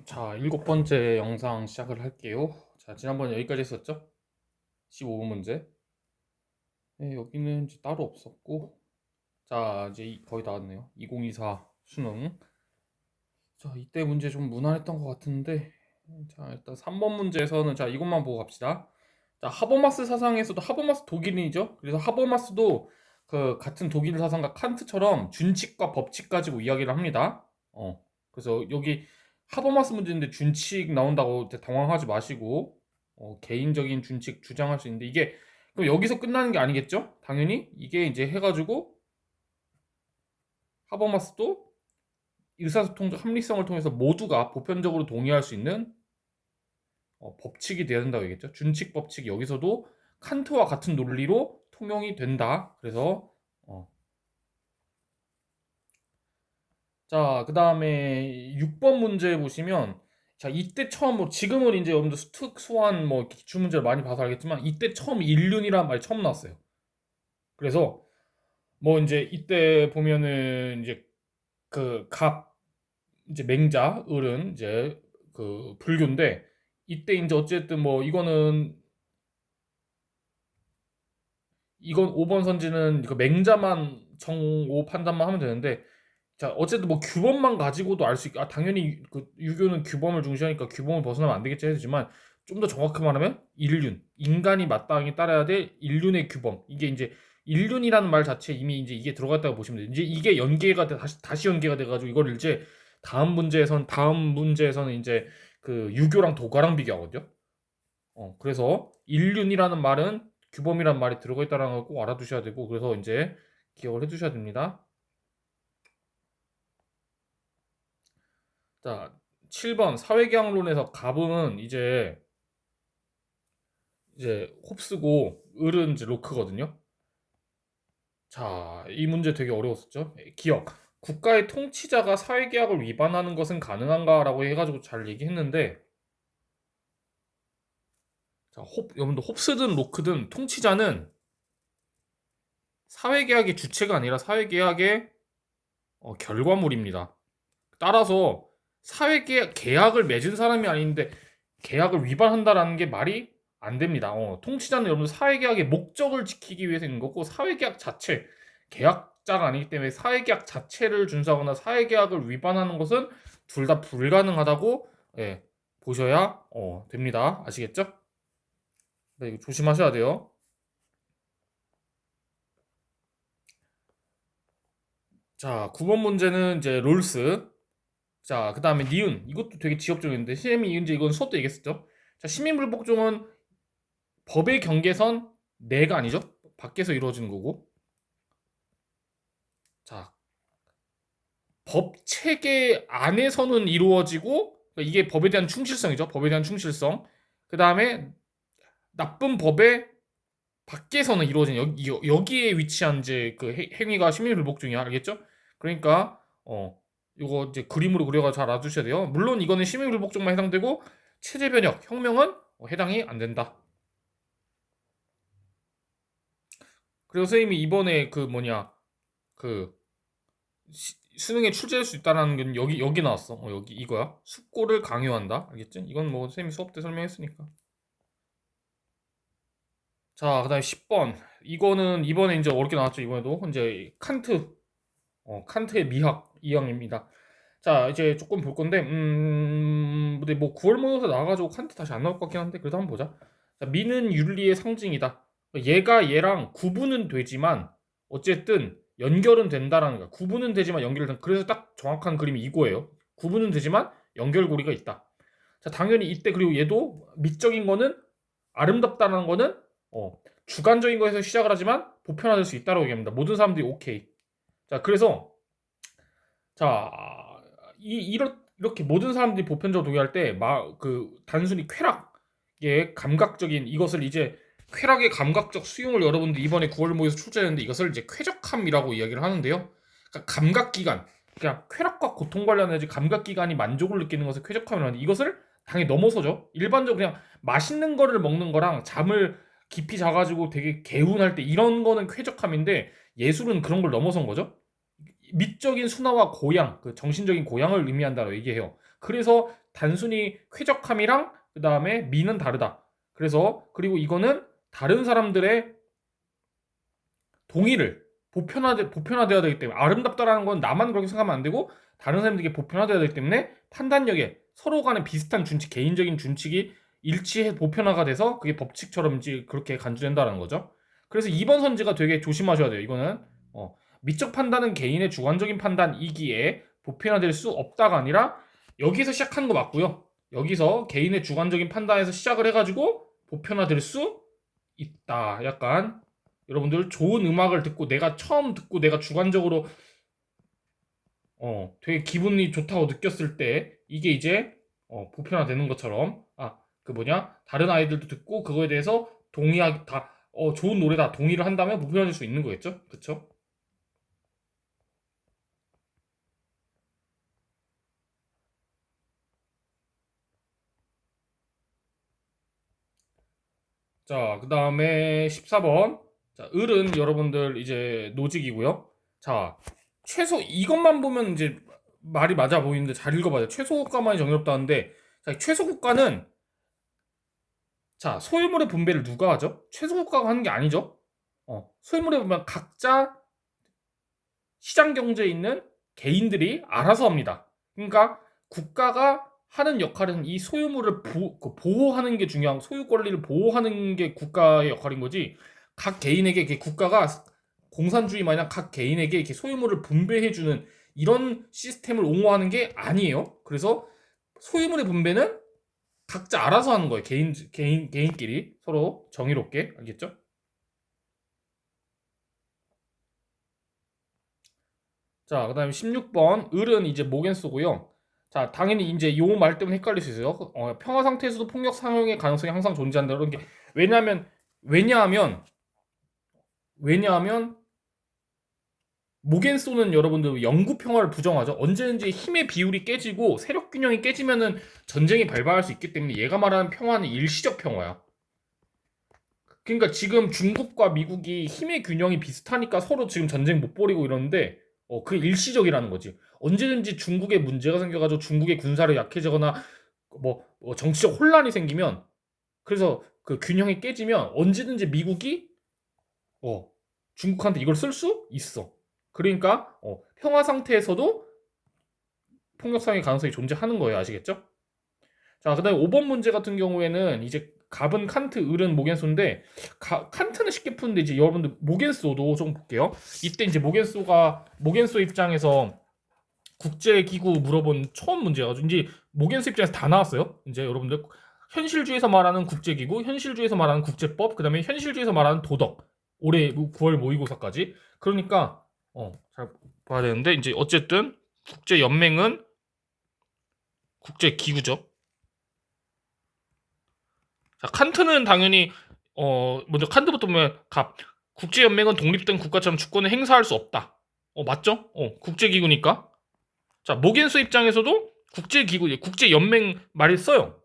자, 일곱 번째 영상 시작을 할게요. 자, 지난번에 여기까지 했었죠? 15분 문제. 네, 여기는 이제 따로 없었고. 자, 이제 거의 다 왔네요. 2024 수능. 자, 이때 문제 좀 무난했던 것 같은데. 자, 일단 3번 문제에서는 자, 이것만 보고 갑시다. 자, 하버마스 사상에서도 하버마스 독일인이죠? 그래서 하버마스도 그 같은 독일 사상가 칸트처럼 준칙과 법칙 가지고 이야기를 합니다. 그래서 여기 하버마스 문제인데 준칙 나온다고 이제 당황하지 마시고 개인적인 준칙 주장할 수 있는데 이게 그럼 여기서 끝나는 게 아니겠죠? 당연히 이게 이제 해가지고 하버마스도 의사소통적 합리성을 통해서 모두가 보편적으로 동의할 수 있는 법칙이 돼야 된다고 얘기했죠. 준칙 법칙이 여기서도 칸트와 같은 논리로 통용이 된다. 그래서 자, 그 다음에 6번 문제 보시면 자, 이때 처음 지금은 이제 여러분들 특수한 기출 문제를 많이 봐서 알겠지만 이때 처음 인륜이라는 말이 처음 나왔어요. 그래서 이제 이때 보면은 이제 그 갑 이제 맹자 을은 이제 그 불교인데 이때 이제 어쨌든 이건 5번 선지는 그 맹자만 정오 판단만 하면 되는데 자 어쨌든 규범만 가지고도 알 수 있. 당연히 그 유교는 규범을 중시하니까 규범을 벗어나면 안 되겠지 하지만 좀 더 정확히 말하면 인륜 인간이 마땅히 따라야 될 인륜의 규범 이게 이제 인륜이라는 말 자체에 이미 이제 이게 들어갔다고 보시면 돼요. 이제 이게 연계가 돼 다시 연계가 돼가지고 이걸 이제 다음 문제에서는 이제 그 유교랑 도가랑 비교하거든요. 그래서 인륜이라는 말은 규범이란 말이 들어가 있다는 걸 꼭 알아두셔야 되고 그래서 이제 기억을 해두셔야 됩니다. 자, 7번 사회계약론에서 갑은 이제 홉스고 을은 이제 로크거든요. 자, 이 문제 되게 어려웠었죠. 기억. 국가의 통치자가 사회계약을 위반하는 것은 가능한가라고 해가지고 잘 얘기했는데 자, 여러분들 홉스든 로크든 통치자는 사회계약의 주체가 아니라 사회계약의 결과물입니다. 따라서 계약을 맺은 사람이 아닌데 계약을 위반한다라는 게 말이 안 됩니다. 통치자는 여러분 사회계약의 목적을 지키기 위해서 있는 거고 사회계약 자체 계약자가 아니기 때문에 사회계약 자체를 준수하거나 사회계약을 위반하는 것은 둘 다 불가능하다고 예, 보셔야 됩니다. 아시겠죠? 네, 이거 조심하셔야 돼요. 자, 9번 문제는 이제 롤스. 자, 그 다음에 니은. 이것도 되게 지엽적인데, 시엠이 이제 이건 수업 때 얘기했었죠. 자, 시민불복종은 법의 경계선 내가 아니죠? 밖에서 이루어지는 거고. 자, 법 체계 안에서는 이루어지고, 그러니까 이게 법에 대한 충실성이죠. 법에 대한 충실성. 그 다음에 나쁜 법의 밖에서는 이루어진 여기에 위치한 이제 그 행위가 시민불복종이야. 알겠죠? 그러니까, 이거 이제 그림으로 그려가 잘 알아두셔야 돼요. 물론 이거는 시민불복종만 해당되고, 체제 변혁, 혁명은 해당이 안 된다. 그리고 선생님이 이번에 그 수능에 출제할 수 있다라는 건 여기 나왔어. 여기 이거야. 숙고를 강요한다. 알겠지? 이건 선생님이 수업 때 설명했으니까. 자, 그다음에 10번. 이거는 이번에 이제 어렵게 나왔죠. 이번에도 이제 칸트의 미학 2항입니다. 자, 이제 조금 볼 건데, 근데 9월 모의고사 나와가지고 칸트 다시 안 나올 것 같긴 한데, 그래도 한번 보자. 자, 미는 윤리의 상징이다. 얘가 얘랑 구분은 되지만, 어쨌든 연결은 된다라는 거야. 구분은 되지만 연결은 그래서 딱 정확한 그림이 이거예요. 구분은 되지만 연결고리가 있다. 자, 당연히 이때 그리고 얘도 미적인 거는 아름답다는 거는 주관적인 거에서 시작을 하지만 보편화될 수 있다고 얘기합니다. 모든 사람들이 오케이. 자, 그래서 자, 이렇게 모든 사람들이 보편적으로 동의할 때, 단순히 쾌락의 감각적인 이것을 이제 쾌락의 감각적 수용을 여러분들 이번에 9월 모에서 출제했는데 이것을 이제 쾌적함이라고 이야기를 하는데요. 그러니까 감각기관, 그냥 쾌락과 고통 관련해서 감각기관이 만족을 느끼는 것을 쾌적함이라고 하는데 이것을 당연히 넘어서죠. 일반적으로 그냥 맛있는 거를 먹는 거랑 잠을 깊이 자가지고 되게 개운할 때 이런 거는 쾌적함인데 예술은 그런 걸 넘어선 거죠. 미적인 순화와 고양, 그 정신적인 고양을 의미한다고 얘기해요. 그래서 단순히 쾌적함이랑 그 다음에 미는 다르다. 그래서 그리고 이거는 다른 사람들의 동의를 보편화되어야 되기 때문에 아름답다라는 건 나만 그렇게 생각하면 안 되고 다른 사람들에게 보편화되어야 되기 때문에 판단력에 서로 간에 비슷한 준칙, 개인적인 준칙이 일치해 보편화가 돼서 그게 법칙처럼 이제 그렇게 간주된다는 거죠. 그래서 2번 선지가 되게 조심하셔야 돼요. 이거는 미적 판단은 개인의 주관적인 판단이기에 보편화될 수 없다가 아니라 여기서 시작하는 거 맞고요. 여기서 개인의 주관적인 판단에서 시작을 해가지고 보편화될 수 있다. 약간 여러분들 좋은 음악을 듣고 내가 처음 듣고 내가 주관적으로 되게 기분이 좋다고 느꼈을 때 이게 이제 보편화되는 것처럼 그 뭐냐 다른 아이들도 듣고 그거에 대해서 동의하기 다 좋은 노래다 동의를 한다면 보편화될 수 있는 거겠죠, 그쵸? 자, 그 다음에 14번. 자, 을은 여러분들 이제 노직이고요. 자, 최소 이것만 보면 이제 말이 맞아 보이는데 잘 읽어봐요. 최소국가만이 정의롭다는데, 자, 최소국가는 자, 소유물의 분배를 누가 하죠? 최소국가가 하는 게 아니죠. 소유물의 분배 각자 시장 경제에 있는 개인들이 알아서 합니다. 그러니까 국가가 하는 역할은 이 소유물을 보호하는 게 중요한 소유 권리를 보호하는 게 국가의 역할인 거지. 각 개인에게 이렇게 국가가 공산주의 마냥 각 개인에게 이렇게 소유물을 분배해 주는 이런 시스템을 옹호하는 게 아니에요. 그래서 소유물의 분배는 각자 알아서 하는 거예요. 개인끼리 서로 정의롭게 알겠죠? 자, 그다음에 16번 을은 이제 모겐소고요. 자, 당연히 이제 요 말 때문에 헷갈릴 수 있어요. 평화 상태에서도 폭력 사용의 가능성이 항상 존재한다. 그런 게 왜냐하면 왜냐하면 왜냐하면 모겐소는 여러분들 영구 평화를 부정하죠. 언제든지 힘의 비율이 깨지고 세력 균형이 깨지면은 전쟁이 발발할 수 있기 때문에 얘가 말하는 평화는 일시적 평화야. 그러니까 지금 중국과 미국이 힘의 균형이 비슷하니까 서로 지금 전쟁 못 벌이고 이러는데 그 일시적이라는 거지. 언제든지 중국에 문제가 생겨가지고 중국의 군사를 약해지거나 뭐 정치적 혼란이 생기면 그래서 그 균형이 깨지면 언제든지 미국이 어, 중국한테 이걸 쓸 수 있어. 그러니까 평화 상태에서도 폭력상의 가능성이 존재하는 거예요. 아시겠죠? 자, 그다음에 5번 문제 같은 경우에는 이제 갑은 칸트, 을은 모겐소인데 칸트는 쉽게 푸는데 이제 여러분들 모겐소도 좀 볼게요. 이때 이제 모겐소 입장에서 국제기구 물어본 처음 문제여가지고 이제 모겐소 입장에서 다 나왔어요. 이제 여러분들 현실주의에서 말하는 국제기구, 현실주의에서 말하는 국제법, 그다음에 현실주의에서 말하는 도덕. 올해 9월 모의고사까지. 그러니까 잘 봐야 되는데 이제 어쨌든 국제연맹은 국제기구죠. 자, 칸트는 당연히 먼저 칸트부터 보면 국제연맹은 독립된 국가처럼 주권을 행사할 수 없다. 맞죠? 국제기구니까. 자, 모겐스 입장에서도 국제기구, 국제연맹 말을 써요.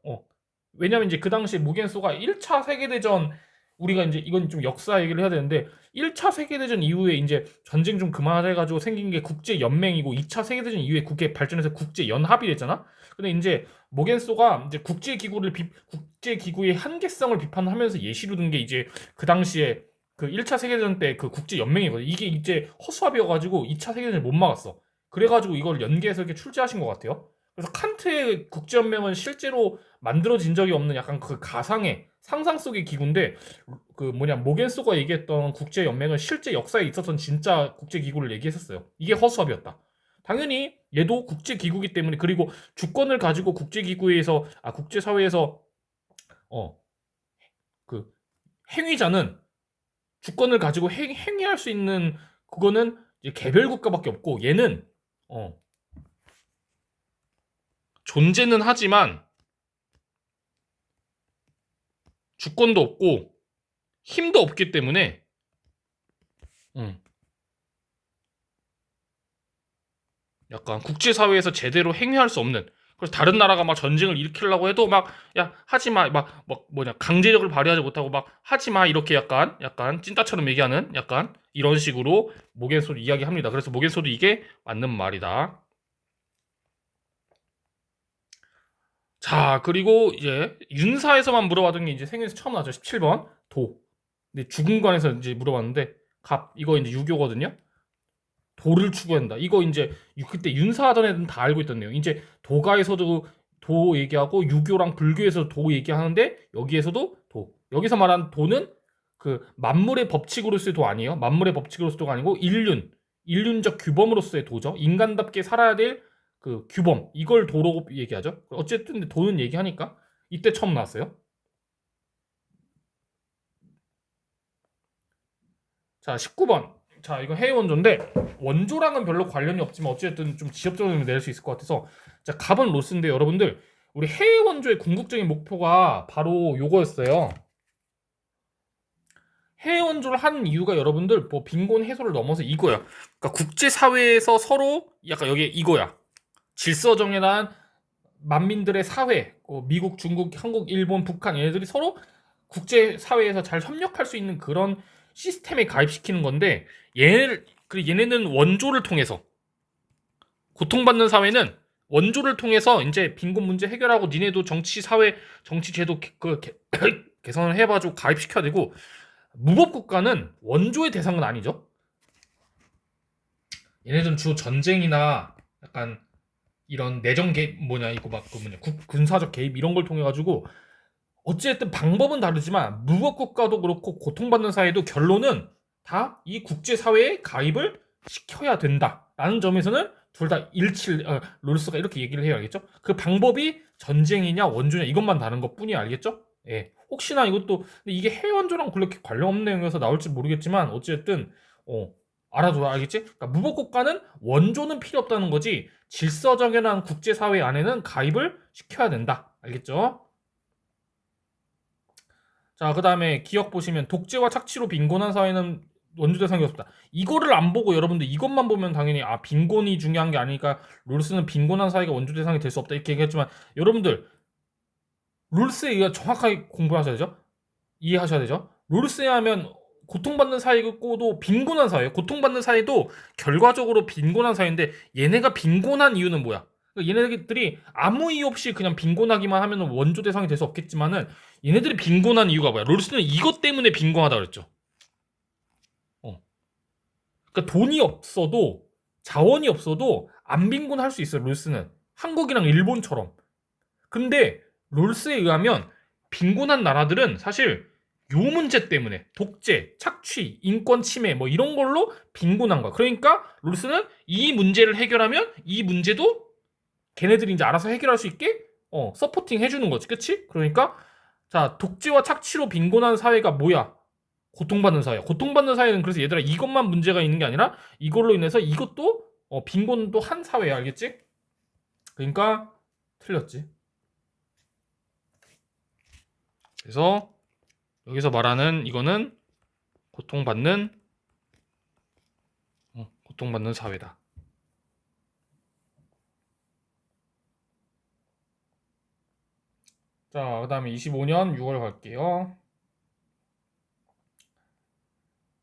왜냐면 이제 그 당시에 모겐소가 1차 세계대전 우리가 이제 이건 좀 역사 얘기를 해야 되는데 1차 세계대전 이후에 이제 전쟁 좀 그만해가지고 생긴 게 국제연맹이고 2차 세계대전 이후에 국회 발전해서 국제연합이 됐잖아. 근데 이제 모겐소가 이제 국제기구의 한계성을 비판하면서 예시로 든 게 이제 그 당시에 그 1차 세계대전 때 그 국제연맹이거든. 이게 이제 허수아비여가지고 2차 세계대전을 못 막았어. 그래가지고 이걸 연계해서 이렇게 출제하신 것 같아요. 그래서 칸트의 국제연맹은 실제로 만들어진 적이 없는 약간 그 가상의 상상 속의 기구인데 그 뭐냐 모겐소가 얘기했던 국제연맹은 실제 역사에 있었던 진짜 국제기구를 얘기했었어요. 이게 허수아비였다. 당연히 얘도 국제기구이기 때문에 그리고 주권을 가지고 국제기구에서 국제사회에서 어 그 행위자는 주권을 가지고 행위할 수 있는 그거는 이제 개별 국가밖에 없고 얘는 어 존재는 하지만 주권도 없고 힘도 없기 때문에 음, 약간 국제사회에서 제대로 행위할 수 없는 그래서 다른 나라가 막 전쟁을 일으키려고 해도 막 야 하지 마, 막 뭐냐 강제력을 발휘하지 못하고 막 하지 마 이렇게 약간 찐따처럼 얘기하는 약간 이런 식으로 모겐소도 이야기합니다. 그래서 모겐소도 이게 맞는 말이다. 자, 그리고 이제 윤사에서만 물어봤던 게 이제 생에서 처음 나왔죠. 17번 도. 근데 죽음관에서 이제 물어봤는데 갑 이거 이제 유교거든요. 도를 추구한다. 이거 이제 그때 윤사하던 애들은 다 알고 있던 내용. 이제 도가에서도 도 얘기하고 유교랑 불교에서 도 얘기하는데 여기에서도 도. 여기서 말한 도는 그 만물의 법칙으로서의 도 아니에요. 만물의 법칙으로서의 도가 아니고 인륜적 규범으로서의 도죠. 인간답게 살아야 될 그 규범. 이걸 도로 얘기하죠. 어쨌든 도는 얘기하니까 이때 처음 나왔어요. 자, 19번. 자, 이거 해외 원조인데 원조랑은 별로 관련이 없지만 어쨌든 좀 지엽적으로 낼 수 있을 것 같아서 자, 갑은 로스인데 여러분들 우리 해외 원조의 궁극적인 목표가 바로 요거였어요. 해외 원조를 한 이유가 여러분들 뭐 빈곤 해소를 넘어서 이거야. 그러니까 국제 사회에서 서로 약간 여기 이거야. 질서 정연한 만민들의 사회, 미국, 중국, 한국, 일본, 북한 얘네들이 서로 국제 사회에서 잘 협력할 수 있는 그런 시스템에 가입시키는 건데 얘네는 원조를 통해서 고통받는 사회는 원조를 통해서 이제 빈곤 문제 해결하고 니네도 정치 사회 정치 제도 개선을 해봐주고 가입시켜야 되고 무법 국가는 원조의 대상은 아니죠. 얘네들은 주로 전쟁이나 약간 이런 내정 개입 이거 막 군사적 개입 이런 걸 통해 가지고 어쨌든 방법은 다르지만 무법 국가도 그렇고 고통받는 사회도 결론은 다 이 국제 사회에 가입을 시켜야 된다라는 점에서는 둘 다 롤스가 이렇게 얘기를 해야 알겠죠? 그 방법이 전쟁이냐 원조냐 이것만 다른 것뿐이 알겠죠? 예. 혹시나 이것도 근데 이게 해외 원조랑 그렇게 관련 없는 내용이어서 나올지 모르겠지만 어쨌든 알아둬야 알겠지? 그러니까 무법 국가는 원조는 필요 없다는 거지 질서정연한 국제 사회 안에는 가입을 시켜야 된다. 알겠죠? 자, 그 다음에 기억 보시면 독재와 착취로 빈곤한 사회는 원조 대상이 없다. 이거를 안 보고 여러분들 이것만 보면 당연히 빈곤이 중요한 게 아니니까 롤스는 빈곤한 사회가 원조 대상이 될 수 없다 이렇게 얘기했지만 여러분들 롤스에 의해 정확하게 공부하셔야 되죠. 이해하셔야 되죠. 롤스에 하면 고통받는 사회고도 빈곤한 사회, 고통받는 사회도 결과적으로 빈곤한 사회인데 얘네가 빈곤한 이유는 뭐야? 그러니까 얘네들이 아무 이유 없이 그냥 빈곤하기만 하면 원조 대상이 될 수 없겠지만은 얘네들이 빈곤한 이유가 뭐야? 롤스는 이것 때문에 빈곤하다 그랬죠. 그러니까 돈이 없어도 자원이 없어도 안 빈곤할 수 있어요. 롤스는 한국이랑 일본처럼. 근데 롤스에 의하면 빈곤한 나라들은 사실 요 문제 때문에 독재, 착취, 인권 침해 뭐 이런 걸로 빈곤한 거야. 그러니까 롤스는 이 문제를 해결하면 이 문제도 걔네들이 이제 알아서 해결할 수 있게 서포팅 해주는 거지. 그치? 그러니까 자 독재와 착취로 빈곤한 사회가 뭐야? 고통받는 사회. 고통받는 사회는 그래서 얘들아 이것만 문제가 있는 게 아니라 이걸로 인해서 이것도 빈곤도 한 사회야. 알겠지? 그러니까 틀렸지. 그래서 여기서 말하는 이거는 고통받는 고통받는 사회다. 자, 그다음에 25년 6월 갈게요.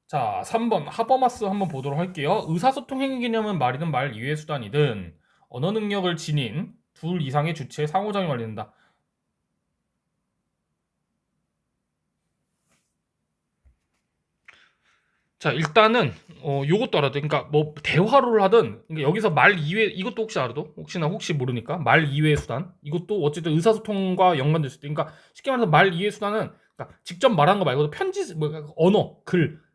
자, 3번 하버마스 한번 보도록 할게요. 의사소통 행위 개념은 말이든 말 이외의 수단이든 언어 능력을 지닌 둘 이상의 주체의 상호작용을 알린다. 자, 일단은 요것도 알아도 그러니까 뭐 대화를 하든 그러니까 여기서 말 이외 이것도 혹시 알아도 혹시 모르니까 말 이외의 수단 이것도 어쨌든 의사소통과 연관될 수 있다. 그러니까 쉽게 말해서 말 이외의 수단은 그러니까 직접 말하는 거 말고도 편지 언어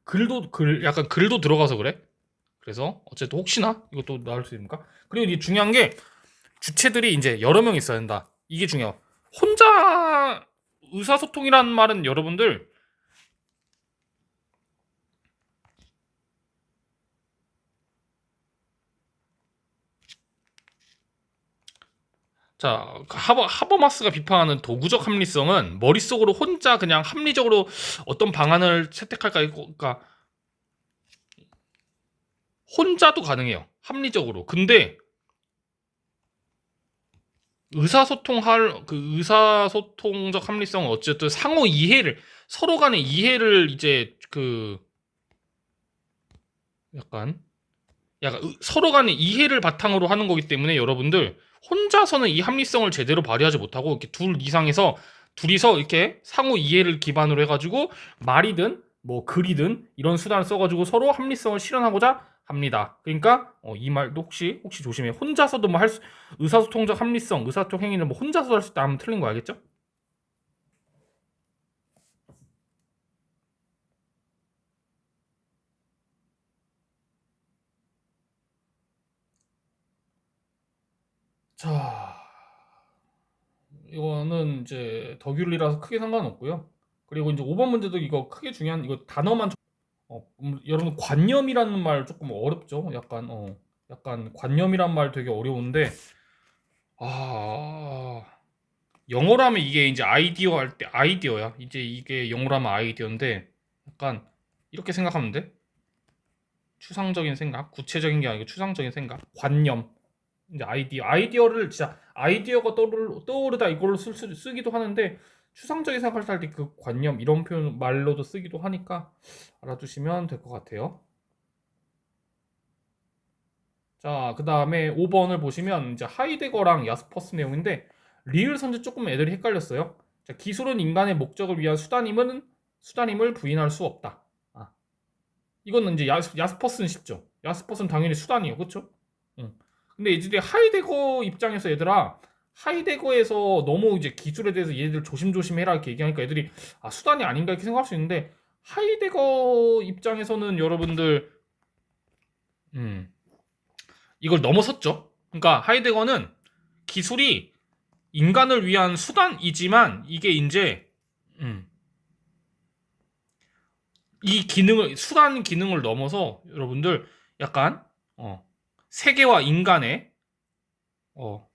글도 약간 글도 들어가서 그래. 그래서 어쨌든 혹시나 이것도 나올 수 있습니까? 그리고 이제 중요한 게 주체들이 이제 여러 명 있어야 된다. 이게 중요해요. 혼자 의사소통이라는 말은 여러분들 자, 하버마스가 비판하는 도구적 합리성은 머릿속으로 혼자 그냥 합리적으로 어떤 방안을 채택할까, 그러니까 혼자도 가능해요. 합리적으로. 근데 의사소통적 합리성은 어쨌든 상호 이해를, 서로 간의 이해를 이제 약간 서로 간의 이해를 바탕으로 하는 거기 때문에 여러분들 혼자서는 이 합리성을 제대로 발휘하지 못하고 이렇게 둘이서 이렇게 상호 이해를 기반으로 해가지고 말이든 뭐 글이든 이런 수단을 써가지고 서로 합리성을 실현하고자 합니다. 그러니까 이 말도 혹시 조심해. 혼자서도 뭐 의사소통적 합리성, 의사소통 행위는 뭐 혼자서 할 수 있다 하면 틀린 거 알겠죠? 자, 이거는 이제 덕윤리라서 크게 상관없고요. 그리고 이제 5번 문제도 이거 크게 중요한 이거 단어만 여러분 관념이라는 말 조금 어렵죠? 약간 관념이란 말 되게 어려운데 아 영어라면 이게 이제 아이디어 할 때 아이디어야. 이제 이게 영어라면 아이디어인데 약간 이렇게 생각하면 돼. 추상적인 생각, 구체적인 게 아니고 추상적인 생각, 관념. 이제 아이디어를 진짜 아이디어가 떠오르다 이걸로 쓰기도 하는데 추상적인 생각을 할 때 그 관념 이런 표현 말로도 쓰기도 하니까 알아두시면 될 것 같아요. 자, 그 다음에 5번을 보시면 이제 하이데거랑 야스퍼스 내용인데 리을 선지 조금 애들이 헷갈렸어요. 자, 기술은 인간의 목적을 위한 수단임을 부인할 수 없다. 아, 이거는 이제 야스퍼스는 쉽죠. 야스퍼스는 당연히 수단이에요, 그렇죠? 응. 근데 이제 하이데거 입장에서 얘들아 하이데거에서 너무 이제 기술에 대해서 얘들 조심조심해라 이렇게 얘기하니까 애들이 수단이 아닌가 이렇게 생각할 수 있는데 하이데거 입장에서는 여러분들 음, 이걸 넘어섰죠. 그러니까 하이데거는 기술이 인간을 위한 수단이지만 이게 이제 음, 이 기능을 수단 기능을 넘어서 여러분들 약간 세계와 인간의 어,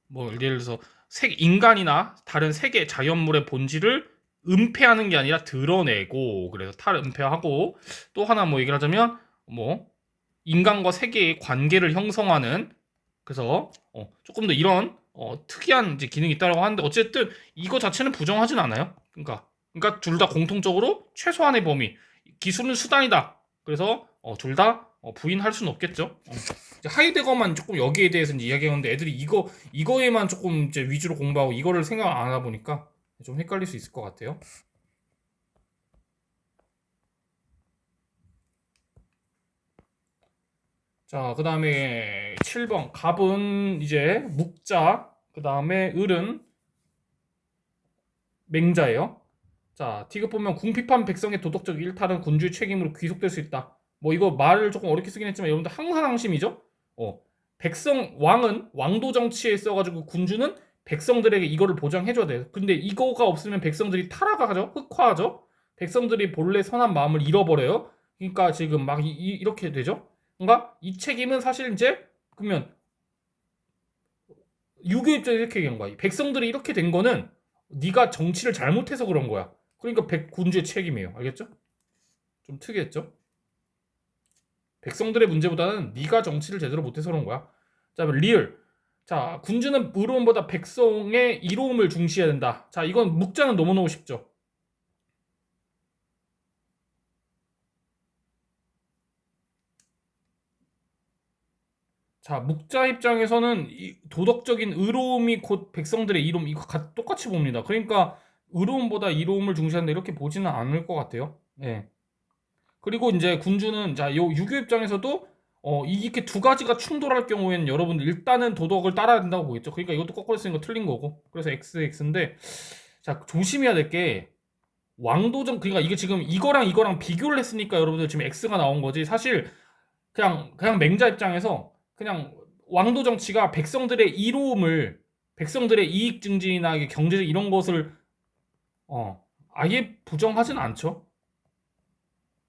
뭐 예를 들어서 인간이나 다른 세계 자연물의 본질을 은폐하는 게 아니라 드러내고 그래서 탈은폐하고 또 하나 뭐 얘기를 하자면 뭐 인간과 세계의 관계를 형성하는 그래서 조금 더 이런 특이한 이제 기능이 있다고 하는데 어쨌든 이거 자체는 부정하진 않아요. 그러니까 둘 다 공통적으로 최소한의 범위 기술은 수단이다. 그래서 둘 다 부인할 수는 없겠죠. 이제 하이데거만 조금 여기에 대해서 이제 이야기하는데 애들이 이거에만 조금 이제 위주로 공부하고 이거를 생각 안 하다 보니까 좀 헷갈릴 수 있을 것 같아요. 자, 그 다음에 7번 갑은 이제 묵자, 그 다음에 을은 맹자예요. 자, 디귿 보면 궁핍한 백성의 도덕적 일탈은 군주의 책임으로 귀속될 수 있다. 뭐 이거 말을 조금 어렵게 쓰긴 했지만 여러분들 항상 항심이죠. 어, 왕은 왕도 정치에 써가지고 군주는 백성들에게 이거를 보장해줘야 돼요. 근데 이거가 없으면 백성들이 타락하죠, 흑화하죠. 백성들이 본래 선한 마음을 잃어버려요. 그러니까 지금 막 이렇게 되죠. 그러니까 이 책임은 사실 이제 그러면 유교 입장에서 이렇게 얘기한 거야. 백성들이 이렇게 된 거는 네가 정치를 잘못해서 그런 거야. 그러니까 군주의 책임이에요. 알겠죠? 좀 특이했죠? 백성들의 문제보다는 네가 정치를 제대로 못해서 그런 거야. 자, 리을. 자, 군주는 의로움보다 백성의 이로움을 중시해야 된다. 자, 이건 묵자는 너무너무 쉽죠. 자, 묵자 입장에서는 이 도덕적인 의로움이 곧 백성들의 이로움 이거 똑같이 봅니다. 그러니까 의로움보다 이로움을 중시한다 이렇게 보지는 않을 것 같아요. 예. 그리고 이제 군주는 요 유교 입장에서도 이렇게 두 가지가 충돌할 경우에는 여러분들 일단은 도덕을 따라야 된다고 보겠죠. 그러니까 이것도 거꾸로 쓰는 거 틀린 거고. 그래서 XX인데 자, 조심해야 될 게 왕도정 그러니까 이게 지금 이거랑 비교를 했으니까 여러분들 지금 X가 나온 거지. 사실 그냥 맹자 입장에서 그냥 왕도 정치가 백성들의 이익 증진이나 경제적 이런 것을 아예 부정하진 않죠.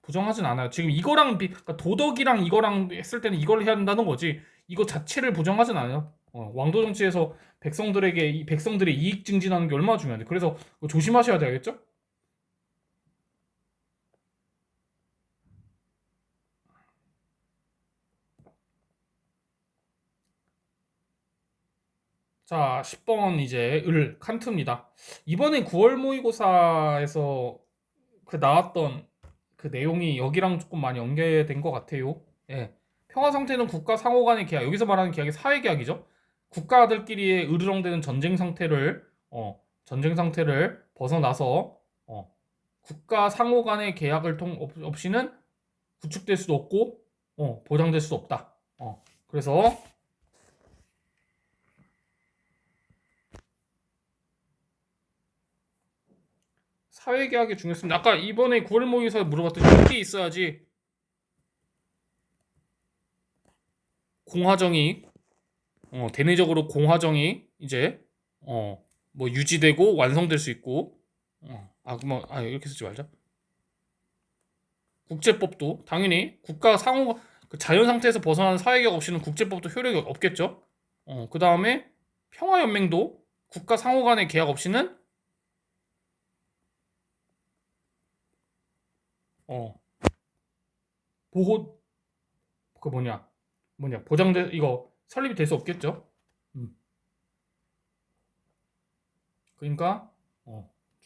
부정하진 않아요. 지금 그러니까 도덕이랑 이거랑 했을 때는 이걸 해야 된다는 거지. 이거 자체를 부정하진 않아요. 왕도 정치에서 백성들의 이익 증진하는 게 얼마나 중요한데. 그래서 그거 조심하셔야 되겠죠? 자, 10번 이제 칸트입니다. 이번에 9월 모의고사에서 그 나왔던 그 내용이 여기랑 조금 많이 연계된 것 같아요. 예. 평화 상태는 국가 상호 간의 계약. 여기서 말하는 계약이 사회 계약이죠. 국가들끼리의 으르렁대는 전쟁 상태를 벗어나서 국가 상호 간의 계약을 없이는 구축될 수도 없고 보장될 수도 없다. 그래서 사회계약의 중요성입니다. 아까 이번에 9월 모의고사에 물어봤듯이 이게 있어야지 공화정이 대내적으로 공화정이 이제 뭐 유지되고 완성될 수 있고 그만 이렇게 쓰지 말자. 국제법도 당연히 국가 상호 그 자연 상태에서 벗어나는 사회계약 없이는 국제법도 효력이 없겠죠. 그 다음에 평화연맹도 국가 상호 간의 계약 없이는 어 보호 그 보장돼 이거 설립이 될 수 없겠죠. 음. 그러니까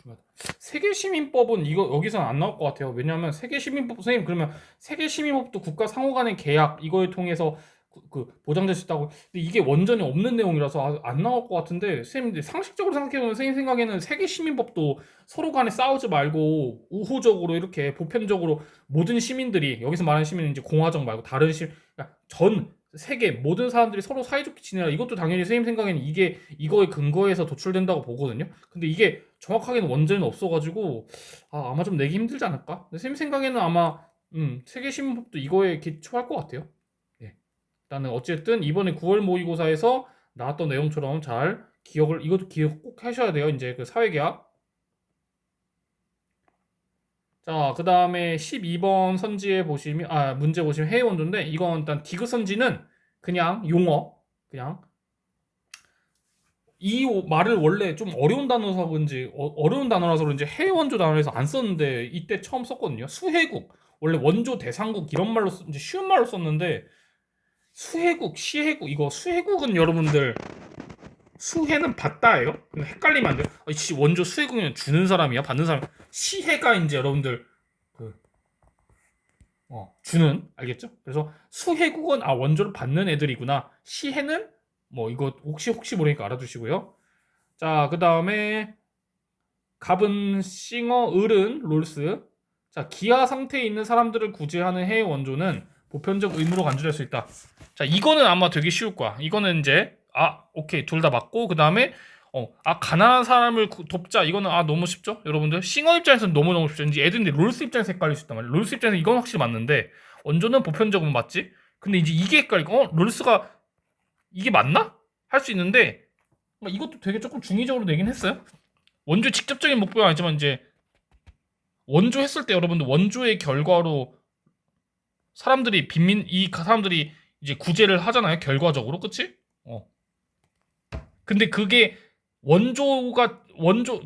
중요하다. 세계시민법은 이거 여기서는 안 나올 것 같아요. 왜냐하면 세계시민법 선생님 그러면 세계시민법도 국가 상호 간의 계약 이거에 통해서 보장될 수 있다고. 근데 이게 원전이 없는 내용이라서 안 나올 것 같은데 선생님 상식적으로 생각해보면 선생님 생각에는 세계시민법도 서로 간에 싸우지 말고 우호적으로 이렇게 보편적으로 모든 시민들이 여기서 말하는 시민은 이제 공화정 말고 다른 그러니까 전 세계 모든 사람들이 서로 사이좋게 지내라. 이것도 당연히 선생님 생각에는 이게 이거에 근거해서 도출된다고 보거든요. 근데 이게 정확하게는 원전은 없어가지고 아마 좀 내기 힘들지 않을까? 근데 선생님 생각에는 아마 세계신문법도 이거에 기초할 것 같아요. 예. 일단은 어쨌든 이번에 9월 모의고사에서 나왔던 내용처럼 잘 이것도 기억 꼭 하셔야 돼요. 이제 그 사회계약. 자, 그 다음에 12번 선지에 보시면, 문제 보시면 해외 원조인데, 이건 일단 디귿 선지는 그냥 용어, 그냥 이 말을 원래 좀 어려운 단어라서 그런지 어려운 단어라서 그런지 해외 원조 단어에서 안 썼는데 이때 처음 썼거든요. 수해국 원래 원조 대상국 이런 말로 이제 쉬운 말로 썼는데 수해국 시해국 이거 수해국은 여러분들 수해는 받다예요. 헷갈리면 안 돼요. 원조 수해국이면 주는 사람이야 받는 사람. 시해가 이제 여러분들 그 주는 알겠죠? 그래서 수해국은 원조를 받는 애들이구나. 시해는 뭐 이거 혹시 모르니까 알아두시고요. 자, 그 다음에 갑은 싱어, 을은 롤스. 자, 기아 상태에 있는 사람들을 구제하는 해외 원조는 보편적 의무로 간주될 수 있다. 자, 이거는 아마 되게 쉬울 거야. 이거는 이제 오케이 둘 다 맞고 그 다음에 가난한 사람을 돕자. 이거는 너무 쉽죠, 여러분들. 싱어 입장에서는 너무너무 쉽죠. 이제 애들인데 롤스 입장에서 헷갈릴 수 있단 말이야. 롤스 입장에서 이건 확실히 맞는데 원조는 보편적으로 맞지. 근데 이제 이게 헷갈리고 롤스가 이게 맞나? 할 수 있는데 이것도 되게 조금 중의적으로 내긴 했어요. 원조의 직접적인 목표는 아니지만 이제 원조 했을 때 여러분들 원조의 결과로 사람들이 이제 구제를 하잖아요. 결과적으로. 그치? 근데 그게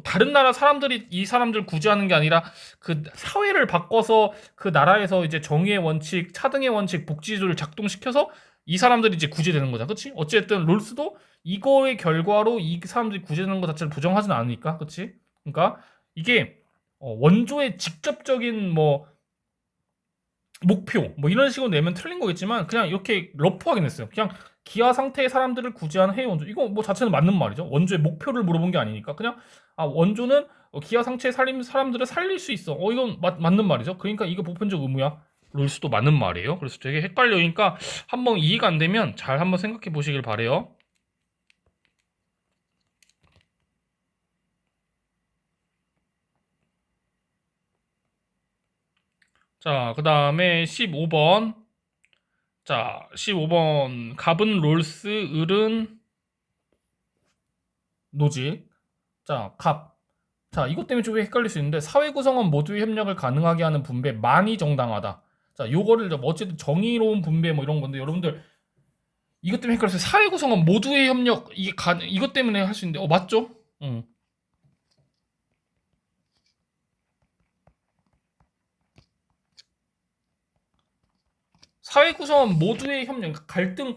다른 나라 사람들이 이 사람들 구제하는 게 아니라 그 사회를 바꿔서 그 나라에서 이제 정의의 원칙, 차등의 원칙, 복지제도를 작동시켜서 이 사람들이 이제 구제되는 거잖아. 그치? 어쨌든 롤스도 이거의 결과로 이 사람들이 구제되는 것 자체를 부정하지는 않으니까. 그치? 그러니까 이게 원조의 직접적인 뭐 목표 뭐 이런 식으로 내면 틀린 거겠지만 그냥 이렇게 러프하게 냈어요. 그냥 기아 상태의 사람들을 구제하는 해외 원조. 이거 뭐 자체는 맞는 말이죠. 원조의 목표를 물어본 게 아니니까 그냥 원조는 기아 상태의 사람들을 살릴 수 있어. 이건 맞는 말이죠. 그러니까 이거 보편적 의무야. 럴 수도 맞는 말이에요. 그래서 되게 헷갈려니까 한번 이해가 안 되면 잘 한번 생각해 보시길 바래요. 자, 그 다음에 15번. 자, 15번. 갑은 롤스, 을은 노지. 자, 갑. 자, 이것 때문에 좀 헷갈릴 수 있는데 사회 구성원 모두의 협력을 가능하게 하는 분배 만이 정당하다. 자, 요거를 어쨌든 정의로운 분배 뭐 이런 건데 여러분들 이것 때문에 헷갈렸어요. 사회 구성원 모두의 협력 이것 때문에 할 수 있는데 맞죠? 응. 사회 구성원 모두의 협력 갈등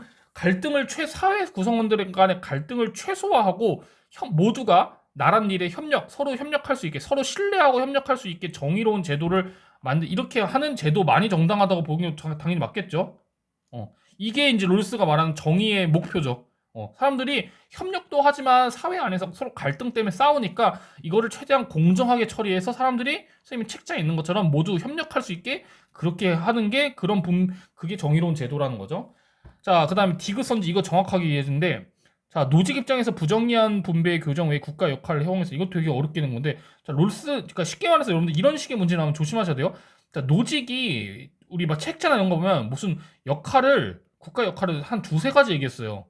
사회 구성원들 간의 갈등을 최소화하고 모두가 나란 일에 서로 협력할 수 있게, 서로 신뢰하고 협력할 수 있게 정의로운 제도를 이렇게 하는 제도 많이 정당하다고 보기엔 당연히 맞겠죠. 이게 이제 롤스가 말하는 정의의 목표죠. 사람들이 협력도 하지만 사회 안에서 서로 갈등 때문에 싸우니까 이거를 최대한 공정하게 처리해서 사람들이 선생님이 책자에 있는 것처럼 모두 협력할 수 있게 그렇게 하는 게 그게 정의로운 제도라는 거죠. 자, 그다음에 디귿선지 이거 정확하게 이해해주는데, 자, 노직 입장에서 부정리한 분배의 교정 외 국가 역할을 해용해서 이거 되게 어렵게 된 건데, 자, 그러니까 쉽게 말해서 여러분들 이런 식의 문제 나오면 조심하셔야 돼요. 자, 노직이 우리 막 책자나 이런 거 보면 무슨 국가 역할을 한 두세 가지 얘기했어요.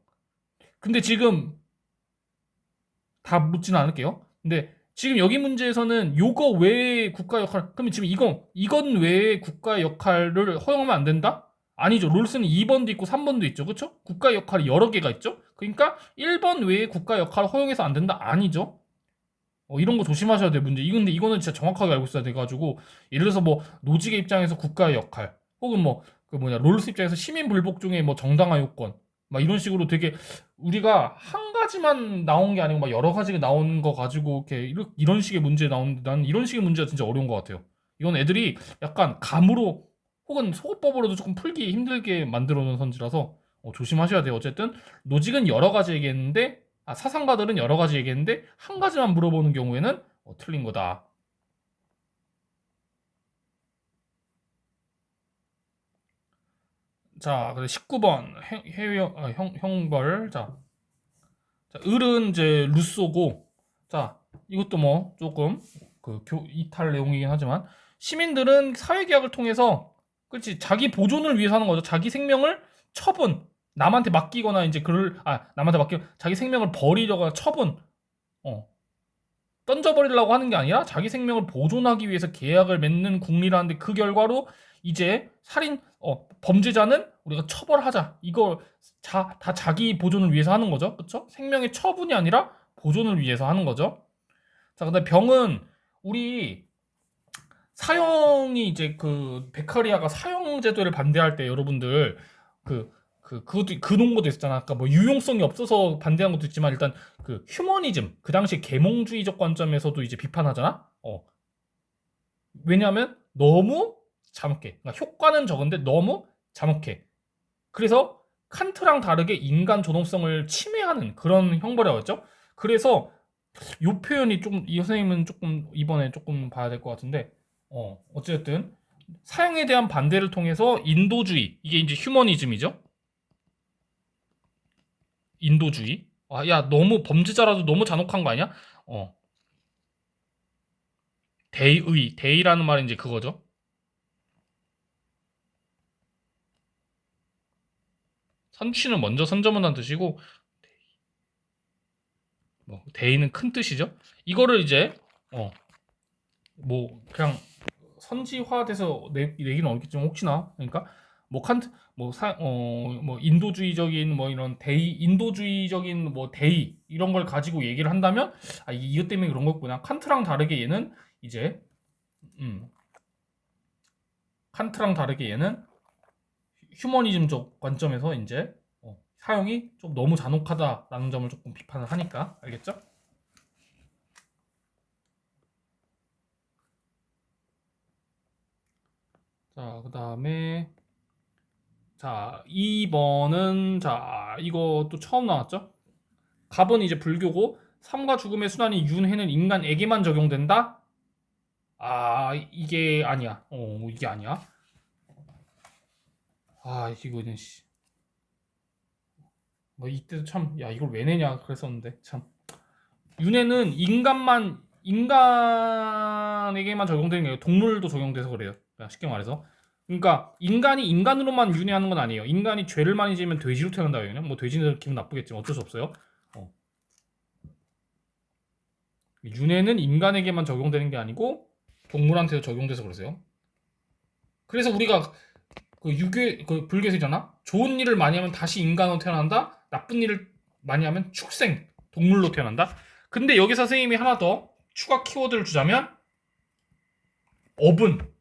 근데 지금 다 묻지는 않을게요. 근데 지금 여기 문제에서는 요거 외에 국가 역할, 그러면 지금 이건 외에 국가 역할을 허용하면 안 된다? 아니죠. 롤스는 2번도 있고 3번도 있죠. 그쵸? 국가 역할이 여러 개가 있죠? 그러니까 1번 외에 국가 역할을 허용해서 안 된다? 아니죠. 이런 거 조심하셔야 돼, 문제. 근데 이거는 진짜 정확하게 알고 있어야 돼가지고, 예를 들어서 뭐, 노직의 입장에서 국가의 역할, 혹은 뭐, 롤스 입장에서 시민 불복 중에 뭐, 정당화 요건, 막 이런 식으로 되게, 우리가 한 가지만 나온 게 아니고, 막 여러 가지가 나온 거 가지고, 이렇게, 이런 식의 문제 나오는데, 난 이런 식의 문제가 진짜 어려운 것 같아요. 이건 애들이 약간 감으로, 혹은 소거법으로도 조금 풀기 힘들게 만들어 놓은 선지라서, 조심하셔야 돼요. 어쨌든, 노직은 여러 가지 얘기했는데, 사상가들은 여러 가지 얘기했는데 한 가지만 물어보는 경우에는 틀린 거다. 자, 그래서 19번 형벌. 자, 을은 이제 루소고, 자, 이것도 뭐 조금 이탈 내용이긴 하지만, 시민들은 사회계약을 통해서, 그렇지, 자기 보존을 위해서 하는 거죠. 자기 생명을 남한테 맡기거나 이제 남한테 자기 생명을 버리려거나 어, 던져버리려고 하는 게 아니라 자기 생명을 보존하기 위해서 계약을 맺는 국리라는데, 그 결과로 이제 범죄자는 우리가 처벌하자. 이거 다 자기 보존을 위해서 하는 거죠. 그쵸? 생명의 처분이 아니라 보존을 위해서 하는 거죠. 자, 근데 병은 우리 사형이 이제 베카리아가 사형 제도를 반대할 때 여러분들 그 논거도 있었잖아. 아까 뭐 유용성이 없어서 반대한 것도 있지만, 일단 휴머니즘, 그 당시 계몽주의적 관점에서도 이제 비판하잖아. 왜냐하면 너무 잠혹해. 그러니까 효과는 적은데 너무 잠혹해. 그래서 칸트랑 다르게 인간 존엄성을 침해하는 그런 형벌이라고 했죠. 그래서 이 표현이 이 선생님은 조금 이번에 조금 봐야 될 것 같은데, 어쨌든 사형에 대한 반대를 통해서 인도주의, 이게 이제 휴머니즘이죠. 인도주의. 야, 너무 범죄자라도 너무 잔혹한 거 아니야? 대의라는 말이 이제 그거죠. 선취는 먼저 선점한다는 뜻이고, 뭐 대의는 큰 뜻이죠. 이거를 이제 뭐 그냥 선지화돼서 내기는 어렵겠지만, 혹시나, 그러니까 뭐 칸트 뭐 인도주의적인 뭐 이런 인도주의적인 뭐 대의 이런 걸 가지고 얘기를 한다면, 이것 때문에 그런 거구나. 칸트랑 다르게 얘는 이제 칸트랑 다르게 얘는 휴머니즘적 관점에서 이제 사용이 좀 너무 잔혹하다라는 점을 조금 비판을 하니까. 알겠죠? 자, 그 다음에, 자, 2번은, 자, 이것도 처음 나왔죠? 갑은 이제 불교고, 삶과 죽음의 순환이 윤회는 인간에게만 적용된다? 이게 아니야. 이게 아니야. 이거는, 뭐, 이때도 참, 야, 이걸 왜 내냐, 그랬었는데, 참. 윤회는 인간에게만 적용되는 게 아니라 동물도 적용돼서 그래요. 쉽게 말해서. 그러니까 인간이 인간으로만 윤회하는 건 아니에요. 인간이 죄를 많이 지으면 돼지로 태어난다고요. 뭐 돼지는 기분 나쁘겠지만 어쩔 수 없어요. 윤회는 인간에게만 적용되는 게 아니고 동물한테도 적용돼서 그러세요. 그래서 우리가 불교에서잖아. 좋은 일을 많이 하면 다시 인간으로 태어난다. 나쁜 일을 많이 하면 축생, 동물로 태어난다. 근데 여기 선생님이 하나 더 추가 키워드를 주자면, 업은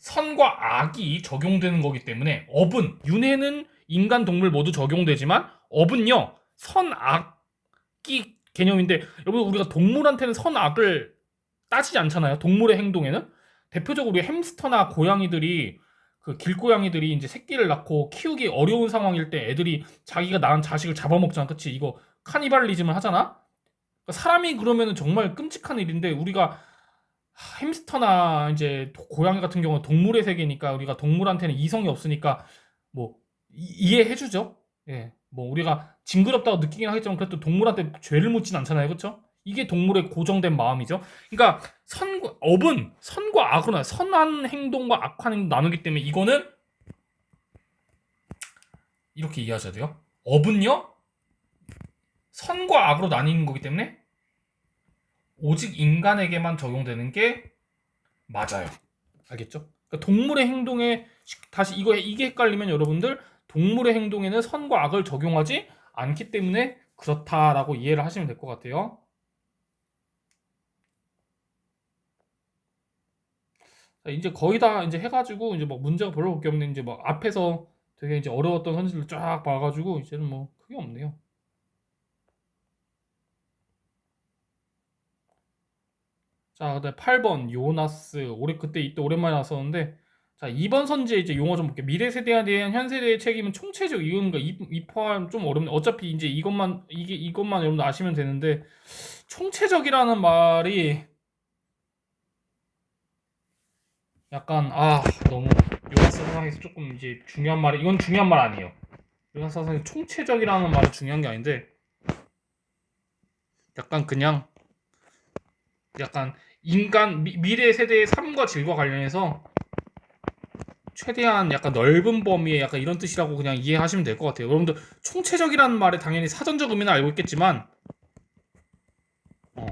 선과 악이 적용되는 거기 때문에 업은 윤회는 인간 동물 모두 적용되지만 업은요 선악이 개념인데 여러분 우리가 동물한테는 선악을 따지지 않잖아요. 동물의 행동에는 대표적으로 우리 햄스터나 고양이들이 그 길고양이들이 이제 새끼를 낳고 키우기 어려운 상황일 때 애들이 자기가 낳은 자식을 잡아먹잖아. 그치? 이거 카니발리즘을 하잖아. 그러니까 사람이 그러면은 정말 끔찍한 일인데 우리가 햄스터나 이제 고양이 같은 경우는 동물의 세계니까 우리가 동물한테는 이성이 없으니까 뭐 이해해주죠. 예, 뭐 우리가 징그럽다고 느끼긴 하겠지만 그래도 동물한테 죄를 묻진 않잖아요, 그렇죠? 이게 동물의 고정된 마음이죠. 그러니까 업은 선과 악으로 선한 행동과 악한 행동 나누기 때문에 이거는 이렇게 이해하셔야 돼요. 업은요 선과 악으로 나뉘는 거기 때문에 오직 인간에게만 적용되는 게 맞아요. 알겠죠? 그러니까 동물의 행동에 다시 이게 헷갈리면 여러분들 동물의 행동에는 선과 악을 적용하지 않기 때문에 그렇다라고 이해를 하시면 될 것 같아요. 자, 이제 거의 다 이제 해가지고 이제 뭐 문제가 별로 없게 없는 이제 막 앞에서 되게 이제 어려웠던 선지를 쫙 봐가지고 이제는 뭐 크게 없네요. 자, 그다음 8번 요나스 올해 그때 이때 오랜만에 나왔었는데 자 2번 선지에 이제 용어 좀 볼게요. 미래 세대에 대한 현 세대의 책임은 총체적 이건가 이 포함 좀 어렵네. 어차피 이제 이것만 여러분 아시면 되는데 총체적이라는 말이 약간 너무 요나스 사상에서 조금 이제 중요한 말이 이건 중요한 말 아니에요. 요나스 사상에서 총체적이라는 말이 중요한 게 아닌데 약간 그냥 약간 인간 미래 세대의 삶과 질과 관련해서 최대한 약간 넓은 범위의 약간 이런 뜻이라고 그냥 이해하시면 될 것 같아요. 여러분들 총체적이라는 말에 당연히 사전적 의미는 알고 있겠지만 어,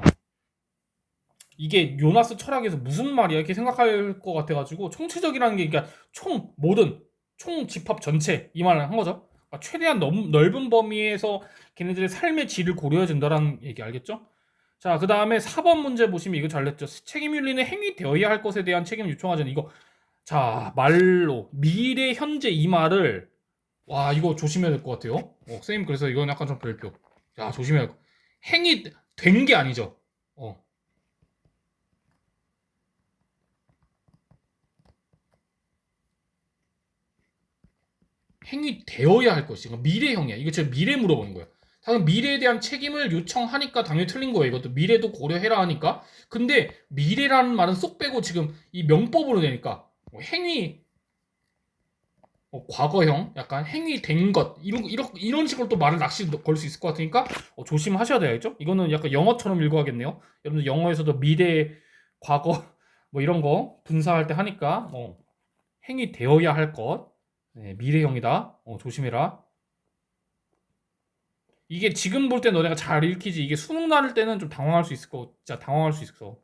이게 요나스 철학에서 무슨 말이야 이렇게 생각할 것 같아가지고 총체적이라는 게 그러니까 총 모든 총 집합 전체 이 말을 한 거죠. 그러니까 최대한 넓은 범위에서 걔네들의 삶의 질을 고려해야 된다라는 얘기 알겠죠? 자, 그 다음에 4번 문제 보시면 이거 잘 냈죠. 책임 윤리는 행위되어야 할 것에 대한 책임을 요청하자는 이거 자 말로 미래 현재 이 말을 와 이거 조심해야 될 것 같아요. 선생님 그래서 이건 약간 좀 별표. 야 조심해야 될 것. 행위 된 게 아니죠. 어 행위 되어야 할 것이. 그러니까 미래형이야. 이거 제가 미래 물어보는 거예요. 당연 미래에 대한 책임을 요청하니까 당연히 틀린 거예요. 이것도 미래도 고려해라 하니까. 근데 미래라는 말은 쏙 빼고 지금 이 명법으로 되니까 행위 과거형, 약간 행위된 것 이런 식으로 또 말을 낚시 걸 수 있을 것 같으니까 조심하셔야 되겠죠? 이거는 약간 영어처럼 읽어야겠네요. 여러분들 영어에서도 미래, 과거 뭐 이런 거 분사할 때 하니까 행위되어야 할 것, 네, 미래형이다. 조심해라. 이게 지금 볼 때 너네가 잘 읽히지 이게 수능 나를 때는 좀 당황할 수 있을 거, 진짜 당황할 수 있어.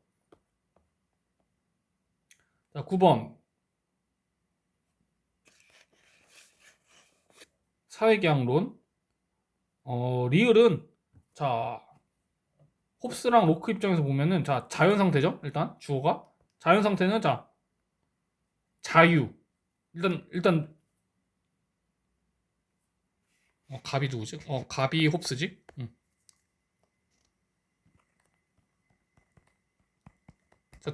자, 9번 사회계약론. 리을은 자 홉스랑 로크 입장에서 보면은 자 자연 상태죠. 일단 주어가 자연 상태는 자 자유. 일단 갑이 누구지? 갑이 홉스지.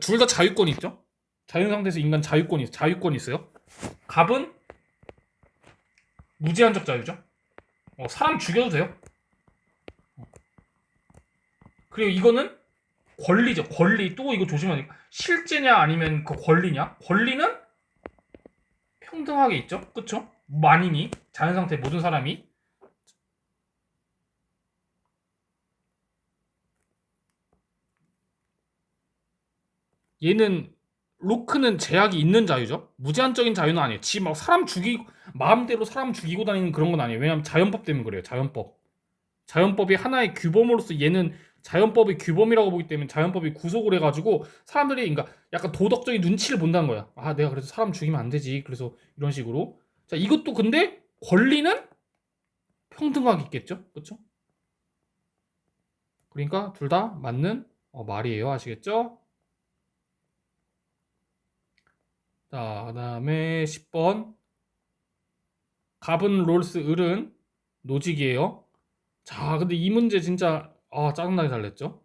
둘 다 자유권이 있죠. 자연 상태에서 인간 자유권이 있어요. 갑은 무제한적 자유죠. 사람 죽여도 돼요. 그리고 이거는 권리죠. 권리 또 이거 조심해야 돼. 실제냐 아니면 그 권리냐? 권리는 평등하게 있죠. 그쵸? 만인이 자연 상태 모든 사람이 얘는 로크는 제약이 있는 자유죠. 무제한적인 자유는 아니에요. 지 막 사람 죽이고 마음대로 사람 죽이고 다니는 그런 건 아니에요. 왜냐하면 자연법 때문에 그래요. 자연법. 자연법이 하나의 규범으로서 얘는 자연법의 규범이라고 보기 때문에 자연법이 구속을 해가지고 사람들이 그러니까 약간 도덕적인 눈치를 본다는 거야. 내가 그래서 사람 죽이면 안 되지. 그래서 이런 식으로. 자, 이것도 근데 권리는 평등하게 있겠죠. 그렇죠? 그러니까 둘 다 맞는 말이에요. 아시겠죠? 자, 그다음에 10번 갑은 롤스 을은 노직이에요. 자, 근데 이 문제 진짜 짜증나게 잘 냈죠.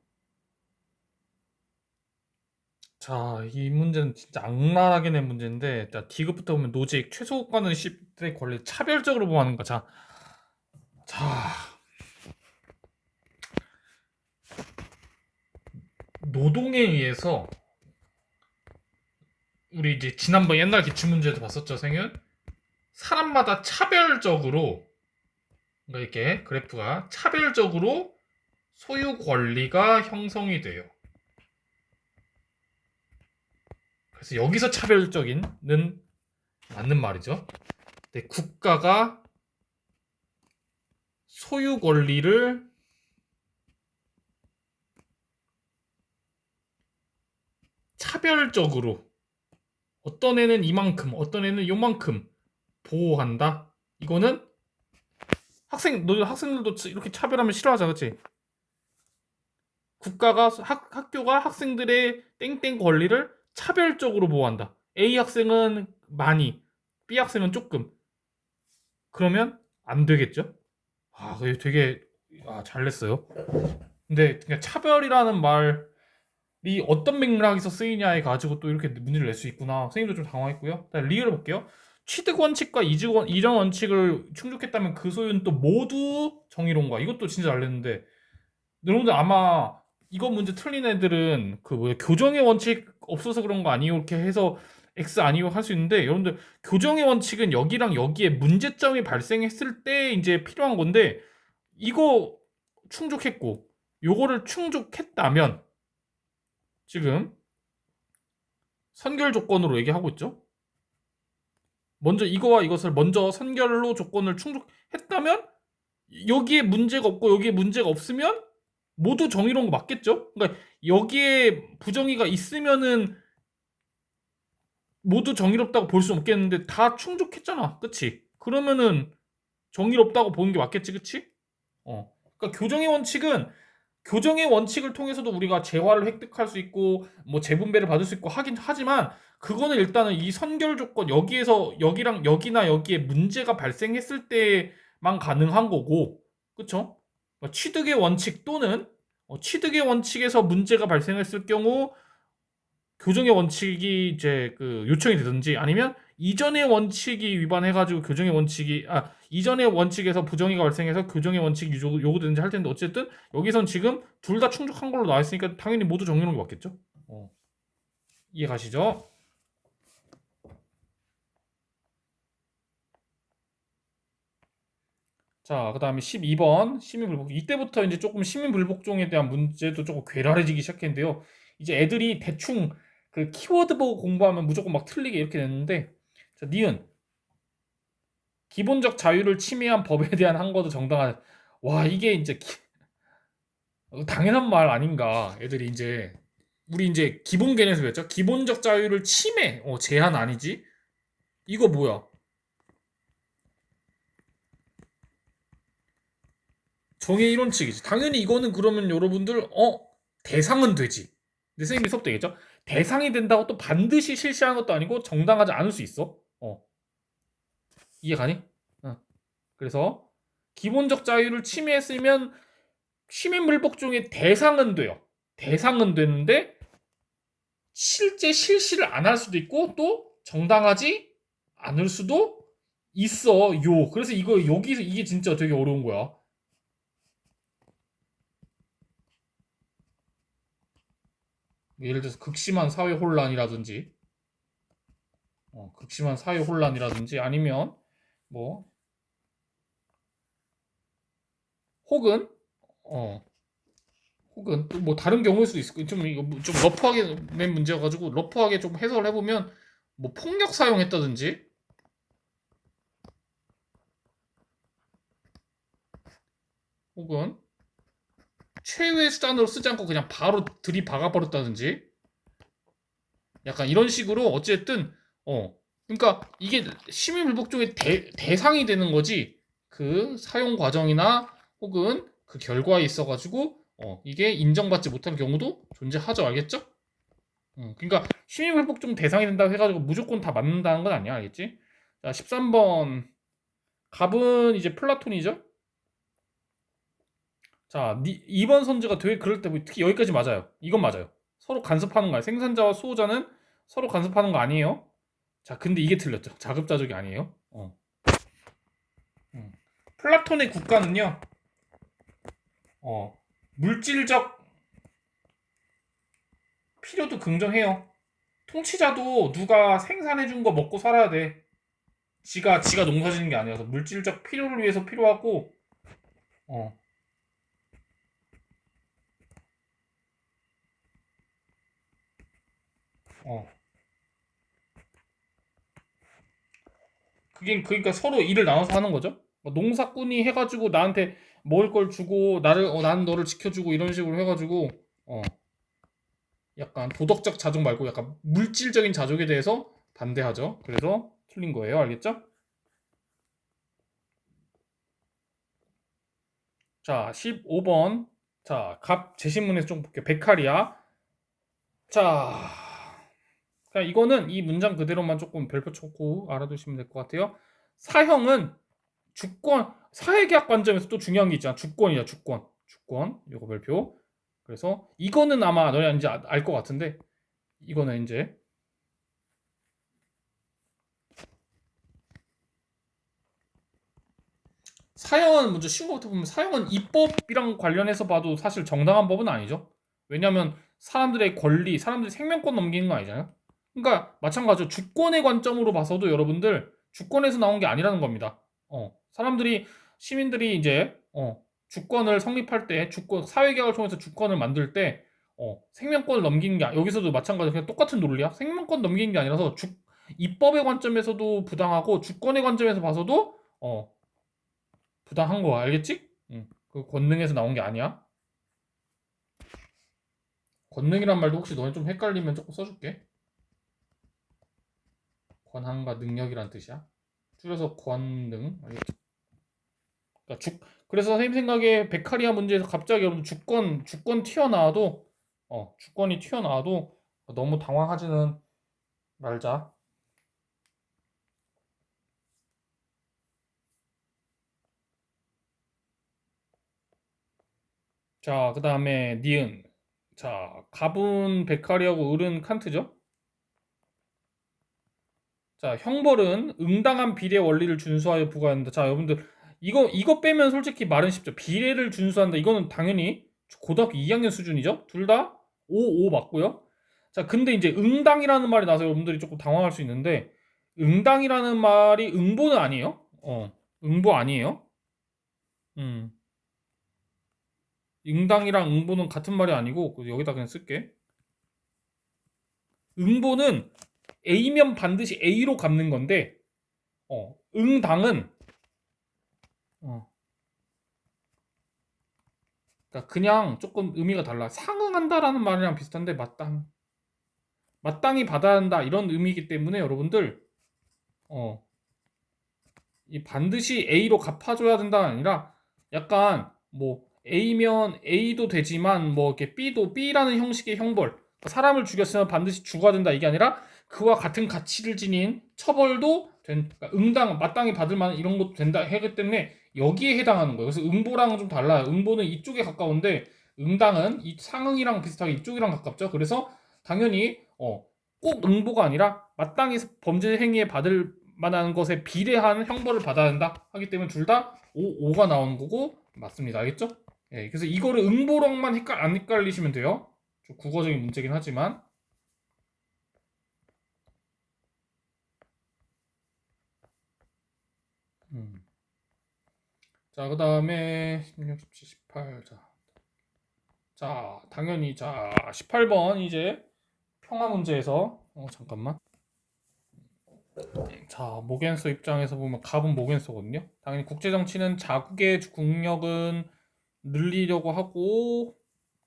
자, 이 문제는 진짜 악랄하게 낸 문제인데, 자, D급부터 보면 노직, 최소가는 10대 권리 차별적으로 보호하는 거. 자, 노동에 의해서 우리 이제 지난번 옛날 기출문제도 봤었죠, 생윤? 사람마다 차별적으로, 그러니까 이렇게 그래프가 차별적으로 소유 권리가 형성이 돼요. 그래서 여기서 차별적인는 맞는 말이죠. 근데 국가가 소유 권리를 차별적으로 어떤 애는 이만큼, 어떤 애는 요만큼 보호한다. 이거는 학생들도 이렇게 차별하면 싫어하잖아, 그렇지? 국가가 학교가 학생들의 땡땡 권리를 차별적으로 보호한다. A 학생은 많이, B 학생은 조금. 그러면 안 되겠죠? 그게 되게 잘 냈어요. 근데 그냥 차별이라는 말이 어떤 맥락에서 쓰이냐에 가지고 또 이렇게 문제를 낼 수 있구나. 선생님도 좀 당황했고요. 리얼을 볼게요. 취득 원칙과 이전 원칙을 충족했다면 그 소유는 또 모두 정의로운가? 이것도 진짜 잘 냈는데 여러분들 아마 이거 문제 틀린 애들은 그 뭐야 교정의 원칙 없어서 그런 거 아니요 이렇게 해서 X 아니요 할 수 있는데 여러분들 교정의 원칙은 여기랑 여기에 문제점이 발생했을 때 이제 필요한 건데 이거 충족했고 요거를 충족했다면 지금 선결 조건으로 얘기하고 있죠. 먼저 이거와 이것을 먼저 선결로 조건을 충족했다면 여기에 문제가 없고 여기에 문제가 없으면 모두 정의로운 거 맞겠죠? 그러니까 여기에 부정의가 있으면은 모두 정의롭다고 볼 수 없겠는데 다 충족했잖아. 그치? 그러면은 정의롭다고 보는 게 맞겠지, 그치? 그러니까 교정의 원칙을 통해서도 우리가 재화를 획득할 수 있고 뭐 재분배를 받을 수 있고 하긴 하지만 그거는 일단은 이 선결 조건 여기에서 여기랑 여기나 여기에 문제가 발생했을 때만 가능한 거고 그쵸? 취득의 원칙 또는 취득의 원칙에서 문제가 발생했을 경우 교정의 원칙이 이제 그 요청이 되든지 아니면 이전의 원칙이 위반해가지고 이전의 원칙에서 부정의가 발생해서 교정의 원칙이 요구되든지 할 텐데 어쨌든 여기선 지금 둘 다 충족한 걸로 나와 있으니까 당연히 모두 정리하는 게 맞겠죠? 이해 가시죠? 자, 그 다음에 12번 시민불복. 이때부터 이제 조금 시민불복종에 대한 문제도 조금 괴랄해지기 시작했는데요. 이제 애들이 대충 그 키워드 보고 공부하면 무조건 막 틀리게 이렇게 됐는데, 자, 니은 기본적 자유를 침해한 법에 대한 항거도 정당한. 와, 이게 이제 당연한 말 아닌가? 애들이 이제 우리 이제 기본 개념에서 배웠죠. 기본적 자유를 침해, 제한 아니지? 이거 뭐야? 정의 이론칙이지. 당연히 이거는 그러면 여러분들 대상은 되지. 근데 선생님이 수업 되겠죠? 대상이 된다고 또 반드시 실시하는 것도 아니고 정당하지 않을 수 있어. 이해 가니? 그래서 기본적 자유를 침해했으면 시민불복종의 대상은 돼요. 대상은 되는데 실제 실시를 안 할 수도 있고 또 정당하지 않을 수도 있어요. 그래서 여기서 이게 진짜 되게 어려운 거야. 예를 들어서 극심한 사회 혼란이라든지 극심한 사회 혼란이라든지 아니면 뭐 혹은 어 혹은 또 뭐 다른 경우일 수도 있을 좀 이거 좀 러프하게 낸 문제여가지고 러프하게 좀 해석을 해보면 뭐 폭력 사용했다든지 혹은 최후의 수단으로 쓰지 않고 그냥 바로 들이박아 버렸다든지 약간 이런 식으로 어쨌든 그러니까 이게 심의불복종의 대상이 되는 거지 그 사용 과정이나 혹은 그 결과에 있어가지고 이게 인정받지 못한 경우도 존재하죠. 알겠죠? 그러니까 심리 회복증 대상이 된다고 해가지고 무조건 다 맞는다는 건 아니야, 알겠지? 자, 13번 갑은 이제 플라톤이죠? 자, 2번 선지가 되게 그럴 때 특히 여기까지 맞아요. 이건 맞아요. 서로 간섭하는 거야. 생산자와 수호자는 서로 간섭하는 거 아니에요? 자, 근데 이게 틀렸죠. 자급자족이 아니에요. 음. 플라톤의 국가는요, 물질적 필요도 긍정해요. 통치자도 누가 생산해준 거 먹고 살아야 돼. 지가 농사 짓는 게 아니라서 물질적 필요를 위해서 필요하고, 어, 어. 그게 그러니까 서로 일을 나눠서 하는 거죠. 농사꾼이 해가지고 나한테 먹을 걸 주고 나는 너를 지켜주고 이런 식으로 해가지고 어, 약간 도덕적 자족 말고 약간 물질적인 자족에 대해서 반대하죠. 그래서 틀린 거예요. 알겠죠? 자, 15번. 자, 갑 제신문에서 좀 볼게요. 베카리아. 자, 그냥 이거는 이 문장 그대로만 조금 별표 쳐고 알아두시면 될 것 같아요. 사형은 주권, 사회계약 관점에서 또 중요한 게 있잖아. 주권이야, 주권. 주권. 이거 별표. 그래서 이거는 아마 너네 이제 알 것 같은데 이거는 이제 사형은 먼저 쉬운 것부터 보면 사형은 입법이랑 관련해서 봐도 사실 정당한 법은 아니죠. 왜냐하면 사람들의 권리, 사람들의 생명권 넘기는 거 아니잖아요. 그러니까 마찬가지로 주권의 관점으로 봐서도 여러분들 주권에서 나온 게 아니라는 겁니다. 사람들이 시민들이 이제 주권을 성립할 때 주권 사회계약을 통해서 주권을 만들 때 생명권을 넘기는 게 여기서도 마찬가지로 그냥 똑같은 논리야. 생명권 넘기는 게 아니라서 입법의 관점에서도 부당하고 주권의 관점에서 봐서도 부당한 거 알겠지? 응. 그 권능에서 나온 게 아니야. 권능이란 말도 혹시 너네 좀 헷갈리면 조금 써줄게. 권한과 능력이란 뜻이야. 줄여서 권능. 알겠지? 그러니까 그래서 선생님 생각에 베카리아 문제에서 갑자기 여러분 주권 튀어나와도 주권이 튀어나와도 너무 당황하지는 말자. 자, 그 다음에 니은. 자, 갑은 베카리아고 을은 칸트죠? 자, 형벌은 응당한 비례 원리를 준수하여 부과한다. 자, 여러분들 이거 빼면 솔직히 말은 쉽죠. 비례를 준수한다. 이거는 당연히 고등학교 2학년 수준이죠. 둘 다 5 맞고요. 자, 근데 이제 응당이라는 말이 나서 여러분들이 조금 당황할 수 있는데 응당이라는 말이 응보는 아니에요. 응보 아니에요. 음. 응당이랑 응보는 같은 말이 아니고 여기다 그냥 쓸게. 응보는 A면 반드시 A로 갚는 건데 응당은 어, 그러니까 그냥 조금 의미가 달라. 상응한다라는 말이랑 비슷한데 마땅히 받아야 한다 이런 의미이기 때문에 여러분들 어, 이 반드시 A로 갚아줘야 된다가 아니라 약간 뭐 A면 A도 되지만 뭐 이렇게 B도 B라는 형식의 형벌 그러니까 사람을 죽였으면 반드시 죽어야 된다 이게 아니라 그와 같은 가치를 지닌 처벌도 그러니까 응당 마땅히 받을 만한 이런 것도 된다 하기 때문에 여기에 해당하는 거예요. 그래서 응보랑은 좀 달라요. 응보는 이쪽에 가까운데 응당은 이 상응이랑 비슷하게 이쪽이랑 가깝죠. 그래서 당연히 꼭 응보가 아니라 마땅히 범죄 행위에 받을 만한 것에 비례한 형벌을 받아야 한다 하기 때문에 둘 다 5가 나오는 거고 맞습니다. 알겠죠? 예, 그래서 이거를 응보랑만 안 헷갈리시면 돼요. 좀 국어적인 문제긴 하지만 음. 자, 그 다음에 16, 17, 18 당연히 18번 이제 평화 문제에서 잠깐만 자, 모겐서 입장에서 보면 갑은 모겐서거든요. 당연히 국제 정치는 자국의 국력은 늘리려고 하고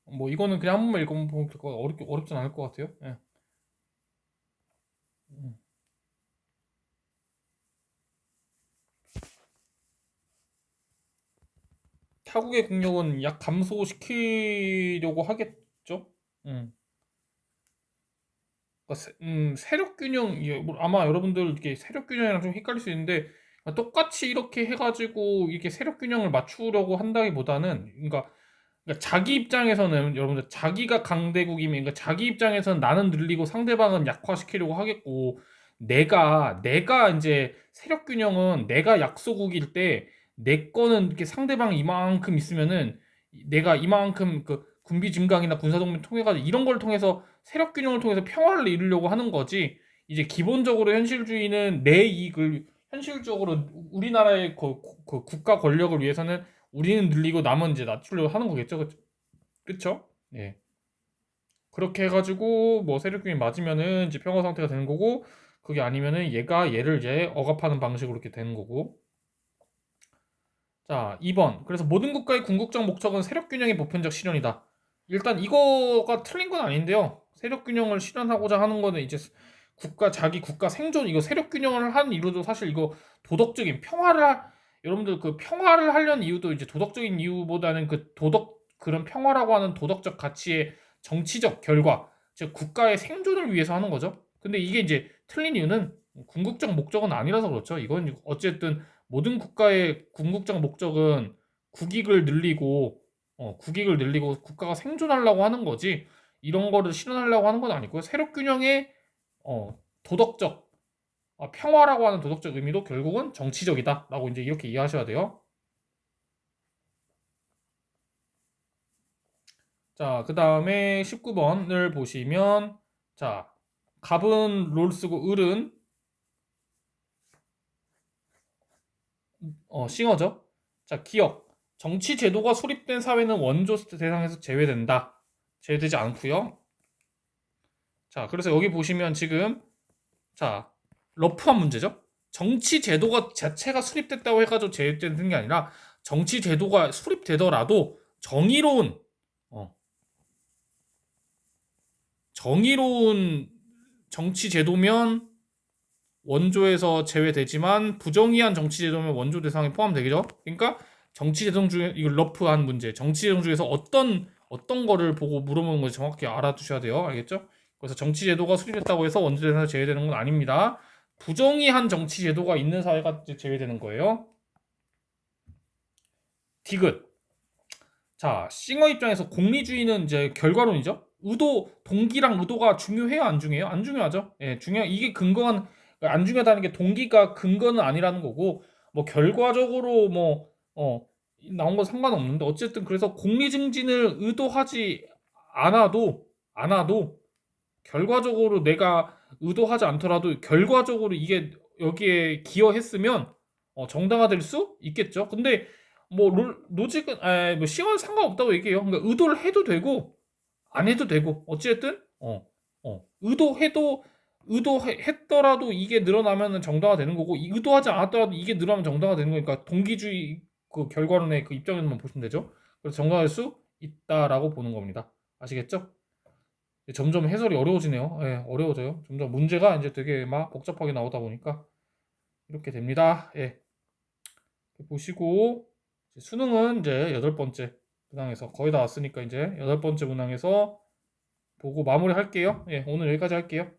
뭐 이거는 그냥 한 번만 읽어보면 어렵진 않을 것 같아요. 예. 음. 타국의 국력은 약 감소시키려고 하겠죠. 음. 세력 균형 뭐 아마 여러분들 이렇게 세력 균형이랑 좀 헷갈릴 수 있는데 똑같이 이렇게 해가지고 이렇게 세력 균형을 맞추려고 한다기보다는 그러니까 자기 입장에서는 여러분들 자기가 강대국이면 그러니까 자기 입장에서는 나는 늘리고 상대방은 약화시키려고 하겠고 내가 이제 세력 균형은 내가 약소국일 때 내 거는 이렇게 상대방이 이만큼 있으면은 내가 이만큼 그 군비 증강이나 군사동맹 통해 가지고 이런 걸 통해서 세력 균형을 통해서 평화를 이루려고 하는 거지. 이제 기본적으로 현실주의는 내 이익을 현실적으로 우리나라의 그 국가 권력을 위해서는 우리는 늘리고 남은 이제 낮추려고 하는 거겠죠. 그쵸? 예. 그렇게 해가지고 뭐 세력균이 맞으면은 이제 평화 상태가 되는 거고 그게 아니면은 얘가 얘를 이제 억압하는 방식으로 이렇게 되는 거고. 자, 2번. 그래서 모든 국가의 궁극적 목적은 세력균형의 보편적 실현이다. 일단 이거가 틀린 건 아닌데요. 세력균형을 실현하고자 하는 거는 이제 자기 국가 생존, 이거 세력균형을 하는 이유도 사실 이거 도덕적인 여러분들 그 평화를 하려는 이유도 이제 도덕적인 이유보다는 그런 평화라고 하는 도덕적 가치의 정치적 결과, 즉 국가의 생존을 위해서 하는 거죠. 근데 이게 이제 틀린 이유는 궁극적 목적은 아니라서 그렇죠. 이건 어쨌든 모든 국가의 궁극적 목적은 국익을 늘리고 국가가 생존하려고 하는 거지 이런 거를 실현하려고 하는 건 아니고요. 세력 균형의 도덕적 평화라고 하는 도덕적 의미도 결국은 정치적이다라고 이제 이렇게 이해하셔야 돼요. 자, 그 다음에 19번을 보시면 자, 갑은 롤 쓰고 을은 싱어죠. 자, 기억. 정치 제도가 수립된 사회는 원조 대상에서 제외된다. 제외되지 않고요. 자, 그래서 여기 보시면 지금 자, 러프한 문제죠. 정치 제도가 자체가 수립됐다고 해가지고 제외되는 게 아니라 정치 제도가 수립되더라도 어, 정의로운 정치 제도면 원조에서 제외되지만 부정의한 정치 제도면 원조 대상에 포함되겠죠. 그러니까 정치 제도 중에 이거 러프한 문제. 정치 제도 중에서 어떤 거를 보고 물어보는 건지 정확히 알아두셔야 돼요. 알겠죠? 그래서 정치 제도가 수립됐다고 해서 원조 대상에서 제외되는 건 아닙니다. 부정의한 정치 제도가 있는 사회가 이제 제외되는 거예요. 디귿. 자, 싱어 입장에서 공리주의는 이제 결과론이죠. 동기랑 의도가 중요해요, 안 중요해요? 안 중요하죠. 예, 이게 안 중요하다는 게 동기가 근거는 아니라는 거고, 뭐, 결과적으로 나온 건 상관없는데, 어쨌든 그래서 공리증진을 의도하지 않아도, 결과적으로 내가 의도하지 않더라도, 결과적으로 이게 여기에 기여했으면, 정당화될 수 있겠죠. 근데, 뭐 로직은 뭐 시간 상관없다고 얘기해요. 그러니까 의도를 해도 되고 안 해도 되고 어찌됐든 의도했더라도 이게 늘어나면은 정당화 되는 거고 의도하지 않았더라도 이게 늘어나면 정당화 되는 거니까 동기주의 그 결과론의 그 입장에서만 보시면 되죠. 그래서 정당화될 수 있다라고 보는 겁니다. 아시겠죠? 점점 해설이 어려워지네요. 예, 어려워져요. 점점 문제가 이제 되게 막 복잡하게 나오다 보니까 이렇게 됩니다. 예, 보시고 수능은 이제 8번째 문항에서 거의 다 왔으니까 이제 8번째 문항에서 보고 마무리 할게요. 예, 오늘 여기까지 할게요.